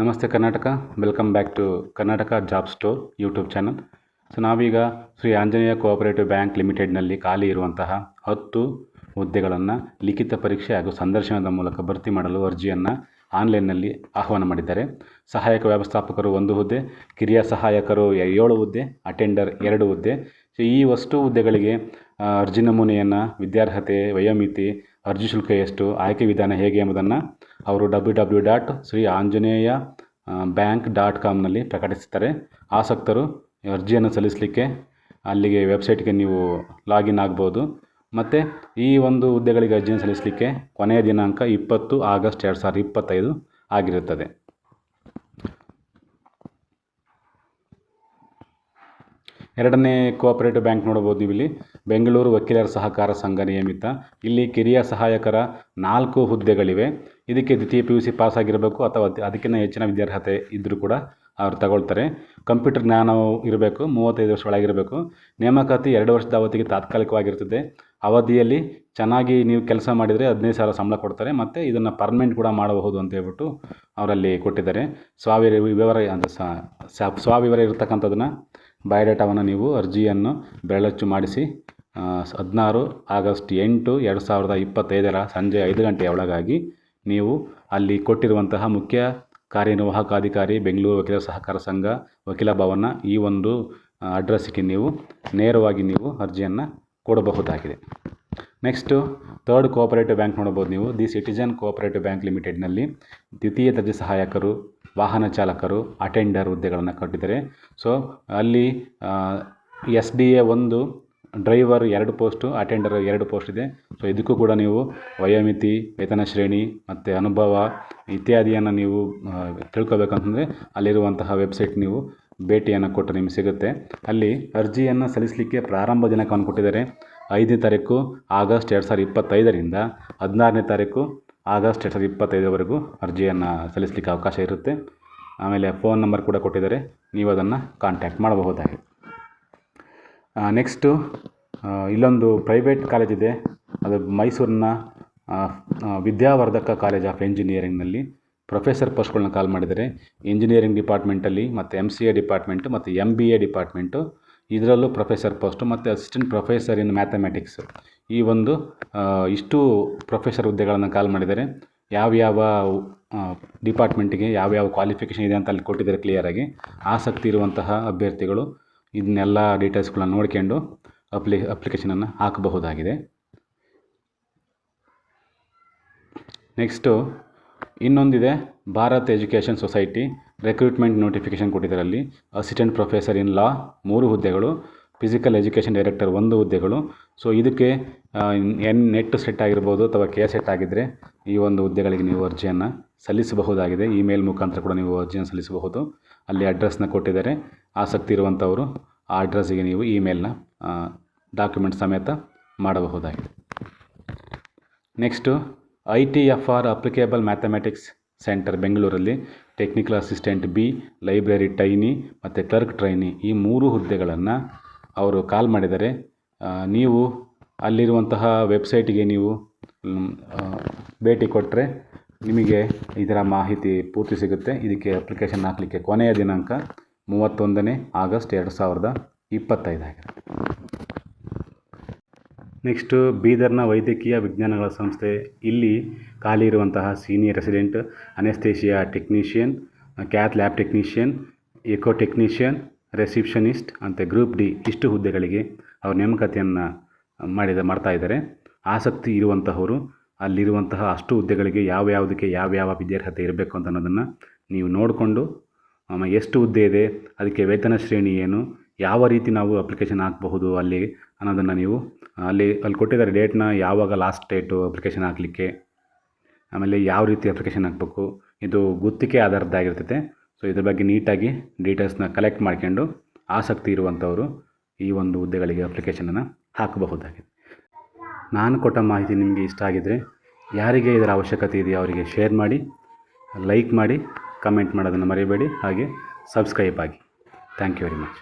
ನಮಸ್ತೆ Karnataka, welcome back to Karnataka job store YouTube channel. So ನಾವೀಗ Shri Anjaneya cooperative bank ಲಿಮಿಟೆಡ್ನಲ್ಲಿ ಖಾಲಿ ಇರುವಂತಹ 10 ಹುದ್ದೆಗಳನ್ನು ಲಿಖಿತ ಪರೀಕ್ಷೆ ಹಾಗೂ ಸಂದರ್ಶನದ ಮೂಲಕ ಭರ್ತಿ ಮಾಡಲು ಅರ್ಜಿಯನ್ನು ಆನ್ಲೈನ್ನಲ್ಲಿ ಆಹ್ವಾನ ಮಾಡಿದ್ದಾರೆ. ಸಹಾಯಕ ವ್ಯವಸ್ಥಾಪಕರು 1 ಹುದ್ದೆ, ಕಿರಿಯ ಸಹಾಯಕರು 7 ಹುದ್ದೆ, ಅಟೆಂಡರ್ 2 ಹುದ್ದೆ. ಸೊ ಈ ಅಷ್ಟು ಹುದ್ದೆಗಳಿಗೆ ಅರ್ಜಿ ನಮೂನೆಯನ್ನು, ವಿದ್ಯಾರ್ಹತೆ, ವಯೋಮಿತಿ, ಅರ್ಜಿ ಶುಲ್ಕ ಎಷ್ಟು, ಆಯ್ಕೆ ವಿಧಾನ ಹೇಗೆ ಎಂಬುದನ್ನು ಅವರು www.srianjaneyabank.com ಪ್ರಕಟಿಸುತ್ತಾರೆ. ಆಸಕ್ತರು ಅರ್ಜಿಯನ್ನು ಸಲ್ಲಿಸಲಿಕ್ಕೆ ಅಲ್ಲಿಗೆ ವೆಬ್ಸೈಟ್ಗೆ ನೀವು ಲಾಗಿನ್ ಆಗ್ಬೋದು. ಮತ್ತು ಈ ಒಂದು ಹುದ್ದೆಗಳಿಗೆ ಅರ್ಜಿಯನ್ನು ಸಲ್ಲಿಸಲಿಕ್ಕೆ ಕೊನೆಯ ದಿನಾಂಕ 20 ಆಗಸ್ಟ್ 2025 ಆಗಿರುತ್ತದೆ. ಎರಡನೇ ಕೋಆಪರೇಟಿವ್ ಬ್ಯಾಂಕ್ ನೋಡ್ಬೋದು ನೀವು ಇಲ್ಲಿ. ಬೆಂಗಳೂರು ವಕೀಲರ ಸಹಕಾರ ಸಂಘ ನಿಯಮಿತ. ಇಲ್ಲಿ ಕಿರಿಯ ಸಹಾಯಕರ 4 ಹುದ್ದೆಗಳಿವೆ. ಇದಕ್ಕೆ ದ್ವಿತೀಯ PUC ಪಾಸ್ ಆಗಿರಬೇಕು ಅಥವಾ ಅದಕ್ಕಿಂತ ಹೆಚ್ಚಿನ ವಿದ್ಯಾರ್ಹತೆ ಇದ್ದರೂ ಕೂಡ ಅವ್ರು ತಗೊಳ್ತಾರೆ. ಕಂಪ್ಯೂಟರ್ ಜ್ಞಾನವು ಇರಬೇಕು, 35 ವರ್ಷ ಒಳಗಿರಬೇಕು. ನೇಮಕಾತಿ 2 ವರ್ಷದ ಅವಧಿಗೆ ತಾತ್ಕಾಲಿಕವಾಗಿರ್ತದೆ. ಅವಧಿಯಲ್ಲಿ ಚೆನ್ನಾಗಿ ನೀವು ಕೆಲಸ ಮಾಡಿದರೆ 15,000 ಸಂಬಳ ಕೊಡ್ತಾರೆ. ಮತ್ತು ಇದನ್ನು ಪರ್ಮನೆಂಟ್ ಕೂಡ ಮಾಡಬಹುದು ಅಂತ ಹೇಳ್ಬಿಟ್ಟು ಅವರಲ್ಲಿ ಕೊಟ್ಟಿದ್ದಾರೆ. ಸ್ವವಿವರ ಇರತಕ್ಕಂಥದ್ದನ್ನು ಬಯೋಡೇಟಾವನ್ನು ನೀವು ಅರ್ಜಿಯನ್ನು ಬೆರಳಚ್ಚು ಮಾಡಿಸಿ 16 ಆಗಸ್ಟ್ 8, 2025 ಸಂಜೆ 5 ಗಂಟೆಯ ಒಳಗಾಗಿ ನೀವು ಅಲ್ಲಿ ಕೊಟ್ಟಿರುವಂತಹ ಮುಖ್ಯ ಕಾರ್ಯನಿರ್ವಾಹಕಾಧಿಕಾರಿ, ಬೆಂಗಳೂರು ವಕೀಲರ ಸಹಕಾರ ಸಂಘ, ವಕೀಲ ಭವನ, ಈ ಒಂದು ಅಡ್ರೆಸ್ಸಿಗೆ ನೀವು ನೇರವಾಗಿ ನೀವು ಅರ್ಜಿಯನ್ನು ಕೊಡಬಹುದಾಗಿದೆ. ನೆಕ್ಸ್ಟು ಥರ್ಡ್ ಕೋಆಪರೇಟಿವ್ ಬ್ಯಾಂಕ್ ನೋಡ್ಬೋದು ನೀವು. ದಿ ಸಿಟಿಜನ್ ಕೋಆಪರೇಟಿವ್ ಬ್ಯಾಂಕ್ ಲಿಮಿಟೆಡ್ನಲ್ಲಿ ದ್ವಿತೀಯ ದರ್ಜೆ ಸಹಾಯಕರು, ವಾಹನ ಚಾಲಕರು, ಅಟೆಂಡರ್ ಹುದ್ದೆಗಳನ್ನು ಕೊಟ್ಟಿದ್ದಾರೆ. ಸೊ ಅಲ್ಲಿ SDA 1, driver 2 post, attender 2 post ಇದೆ. ಸೊ ಇದಕ್ಕೂ ಕೂಡ ನೀವು ವಯೋಮಿತಿ, ವೇತನ ಶ್ರೇಣಿ ಮತ್ತು ಅನುಭವ ಇತ್ಯಾದಿಯನ್ನು ನೀವು ತಿಳ್ಕೊಬೇಕಂತಂದರೆ ಅಲ್ಲಿರುವಂತಹ ವೆಬ್ಸೈಟ್ ನೀವು ಭೇಟಿಯನ್ನು ಕೊಟ್ಟರೆ ನಿಮಗೆ ಸಿಗುತ್ತೆ. ಅಲ್ಲಿ ಅರ್ಜಿಯನ್ನು ಸಲ್ಲಿಸಲಿಕ್ಕೆ ಪ್ರಾರಂಭ ದಿನಾಂಕವನ್ನು ಕೊಟ್ಟಿದ್ದಾರೆ. 5ನೇ ತಾರೀಕು ಆಗಸ್ಟ್ 2025ರಿಂದ 16ನೇ ತಾರೀಕು ಆಗಸ್ಟ್ 2025ವರೆಗೂ ಅರ್ಜಿಯನ್ನು ಸಲ್ಲಿಸಲಿಕ್ಕೆ ಅವಕಾಶ ಇರುತ್ತೆ. ಆಮೇಲೆ ಫೋನ್ ನಂಬರ್ ಕೂಡ ಕೊಟ್ಟಿದ್ದಾರೆ, ನೀವು ಅದನ್ನು ಕಾಂಟ್ಯಾಕ್ಟ್ ಮಾಡಬಹುದಾಗಿದೆ. ನೆಕ್ಸ್ಟು ಇಲ್ಲೊಂದು ಪ್ರೈವೇಟ್ ಕಾಲೇಜ್ ಇದೆ. ಅದು ಮೈಸೂರಿನ ವಿದ್ಯಾವರ್ಧಕ ಕಾಲೇಜ್ ಆಫ್ ಎಂಜಿನಿಯರಿಂಗ್ನಲ್ಲಿ ಪ್ರೊಫೆಸರ್ ಪೋಸ್ಟ್ಗಳನ್ನ ಕಾಲ್ ಮಾಡಿದ್ದಾರೆ. ಇಂಜಿನಿಯರಿಂಗ್ ಡಿಪಾರ್ಟ್ಮೆಂಟಲ್ಲಿ ಮತ್ತು MCA ಡಿಪಾರ್ಟ್ಮೆಂಟು ಮತ್ತು MBA ಡಿಪಾರ್ಟ್ಮೆಂಟು, ಇದರಲ್ಲೂ ಪ್ರೊಫೆಸರ್ ಪೋಸ್ಟು ಮತ್ತು ಅಸಿಸ್ಟೆಂಟ್ ಪ್ರೊಫೆಸರ್ ಇನ್ ಮ್ಯಾಥಮೆಟಿಕ್ಸ್, ಈ ಒಂದು ಇಷ್ಟು ಪ್ರೊಫೆಸರ್ ಹುದ್ದೆಗಳನ್ನು ಕಾಲ್ ಮಾಡಿದ್ದಾರೆ. ಯಾವ್ಯಾವ ಡಿಪಾರ್ಟ್ಮೆಂಟಿಗೆ ಯಾವ್ಯಾವ ಕ್ವಾಲಿಫಿಕೇಷನ್ ಇದೆ ಅಂತ ಅಲ್ಲಿ ಕೊಟ್ಟಿದ್ದಾರೆ ಕ್ಲಿಯರಾಗಿ. ಆಸಕ್ತಿ ಇರುವಂತಹ ಅಭ್ಯರ್ಥಿಗಳು ಇದನ್ನೆಲ್ಲ ಡೀಟೇಲ್ಸ್ಗಳನ್ನ ನೋಡ್ಕೊಂಡು ಅಪ್ಲಿಕೇಶನನ್ನು ಹಾಕಬಹುದಾಗಿದೆ. ನೆಕ್ಸ್ಟು ಇನ್ನೊಂದಿದೆ, Bharat education society recruitment notification ಕೊಟ್ಟಿದ್ದಾರೆ. ಅಲ್ಲಿ ಅಸಿಸ್ಟೆಂಟ್ ಪ್ರೊಫೆಸರ್ ಇನ್ ಲಾ 3 ಹುದ್ದೆಗಳು, ಫಿಸಿಕಲ್ ಎಜುಕೇಷನ್ ಡೈರೆಕ್ಟರ್ 1 ಹುದ್ದೆಗಳು. ಸೊ ಇದಕ್ಕೆ ನೆಟ್ ಸೆಟ್ ಆಗಿರ್ಬೋದು ಅಥವಾ ಸೆಟ್ ಆಗಿದ್ದರೆ ಈ ಒಂದು ಹುದ್ದೆಗಳಿಗೆ ನೀವು ಅರ್ಜಿಯನ್ನು ಸಲ್ಲಿಸಬಹುದಾಗಿದೆ. ಇಮೇಲ್ ಮುಖಾಂತರ ಕೂಡ ನೀವು ಅರ್ಜಿಯನ್ನು ಸಲ್ಲಿಸಬಹುದು. ಅಲ್ಲಿ ಅಡ್ರೆಸ್ನ ಕೊಟ್ಟಿದ್ದಾರೆ. ಆಸಕ್ತಿ ಇರುವಂಥವರು ಆ ಅಡ್ರೆಸ್ಸಿಗೆ ನೀವು ಇಮೇಲ್ನ ಡಾಕ್ಯುಮೆಂಟ್ ಸಮೇತ ಮಾಡಬಹುದಾಗಿದೆ. Next ITFR applicable mathematics centre ಬೆಂಗಳೂರಲ್ಲಿ technical assistant B, library trainee ಮತ್ತು ಕ್ಲರ್ಕ್ ಟ್ರೈನಿ, ಈ 3 ಹುದ್ದೆಗಳನ್ನು ಅವರು ಕಾಲ್ ಮಾಡಿದ್ದಾರೆ. ನೀವು ಅಲ್ಲಿರುವಂತಹ ವೆಬ್ಸೈಟಿಗೆ ನೀವು ಭೇಟಿ ಕೊಟ್ಟರೆ ನಿಮಗೆ ಇದರ ಮಾಹಿತಿ ಪೂರ್ತಿ ಸಿಗುತ್ತೆ. ಇದಕ್ಕೆ ಅಪ್ಲಿಕೇಶನ್ ಹಾಕಲಿಕ್ಕೆ ಕೊನೆಯ ದಿನಾಂಕ 31ನೇ ಆಗಸ್ಟ್ 2025 ಆಗಿದೆ. ನೆಕ್ಸ್ಟು ಬೀದರ್ನ ವೈದ್ಯಕೀಯ ವಿಜ್ಞಾನಗಳ ಸಂಸ್ಥೆ, ಇಲ್ಲಿ ಖಾಲಿ ಇರುವಂತಹ senior resident anaesthesia technician, cath lab technician, echo technician, receptionist ಅಂತ ಗ್ರೂಪ್ D ಇಷ್ಟು ಹುದ್ದೆಗಳಿಗೆ ಅವರು ನೇಮಕಾತಿಯನ್ನು ಮಾಡ್ತಾ ಇದ್ದಾರೆ. ಆಸಕ್ತಿ ಇರುವಂತಹವರು ಅಲ್ಲಿರುವಂತಹ ಅಷ್ಟು ಹುದ್ದೆಗಳಿಗೆ ಯಾವ್ಯಾವುದಕ್ಕೆ ಯಾವ್ಯಾವ ವಿದ್ಯಾರ್ಹತೆ ಇರಬೇಕು ಅಂತ ಅನ್ನೋದನ್ನು ನೀವು ನೋಡಿಕೊಂಡು, ಎಷ್ಟು ಹುದ್ದೆ ಇದೆ, ಅದಕ್ಕೆ ವೇತನ ಶ್ರೇಣಿ ಏನು, ಯಾವ ರೀತಿ ನಾವು ಅಪ್ಲಿಕೇಶನ್ ಹಾಕಬಹುದು ಅಲ್ಲಿ ಅನ್ನೋದನ್ನು ನೀವು ಅಲ್ಲಿ ಕೊಟ್ಟಿದ್ದಾರೆ ಡೇಟ್ನ, ಯಾವಾಗ ಲಾಸ್ಟ್ ಡೇಟು ಅಪ್ಲಿಕೇಶನ್ ಹಾಕಲಿಕ್ಕೆ, ಆಮೇಲೆ ಯಾವ ರೀತಿ ಅಪ್ಲಿಕೇಶನ್ ಹಾಕಬೇಕು, ಇದು ಗುತ್ತಿಗೆ ಆಧಾರದ್ದಾಗಿರ್ತದೆ. ಸೊ ಇದ್ರ ಬಗ್ಗೆ ನೀಟಾಗಿ ಡೀಟೇಲ್ಸ್ನ ಕಲೆಕ್ಟ್ ಮಾಡ್ಕೊಂಡು ಆಸಕ್ತಿ ಇರುವಂಥವರು ಈ ಒಂದು ಹುದ್ದೆಗಳಿಗೆ ಅಪ್ಲಿಕೇಶನನ್ನು ಹಾಕಬಹುದಾಗಿದೆ. ನಾನು ಕೊಟ್ಟ ಮಾಹಿತಿ ನಿಮಗೆ ಇಷ್ಟ ಆಗಿದ್ದರೆ, ಯಾರಿಗೆ ಇದರ ಅವಶ್ಯಕತೆ ಇದೆಯೋ ಅವರಿಗೆ ಶೇರ್ ಮಾಡಿ, ಲೈಕ್ ಮಾಡಿ, ಕಮೆಂಟ್ ಮಾಡೋದನ್ನು ಮರಿಬೇಡಿ. ಹಾಗೆ ಸಬ್ಸ್ಕ್ರೈಬ್ ಆಗಿ. Thank you very much.